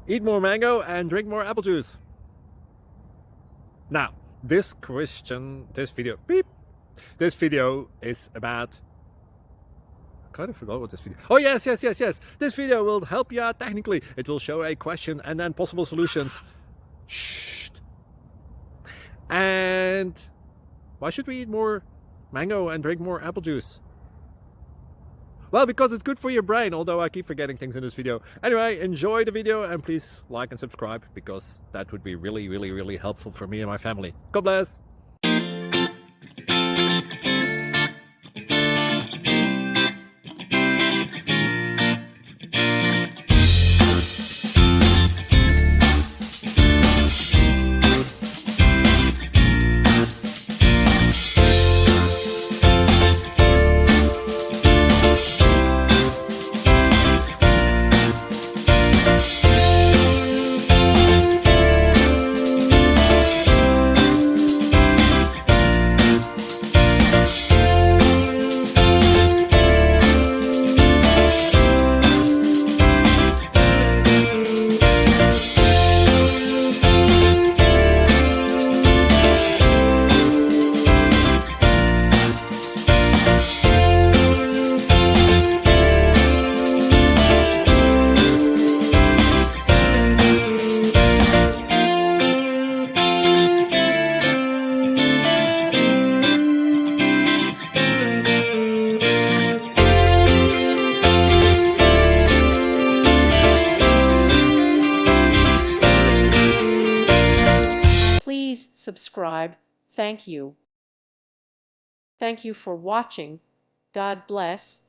Eat more mango and drink more apple juice. Now, this video is about, I kind of forgot what this video. Oh, yes. This video will help you out technically. It will show a question and then possible solutions. Shh. And why should we eat more mango and drink more apple juice? Well, because it's good for your brain, although I keep forgetting things in this video. Anyway, enjoy the video and please like and subscribe, because that would be really helpful for me and my family. God bless! Please subscribe. Thank you. Thank you for watching. God bless.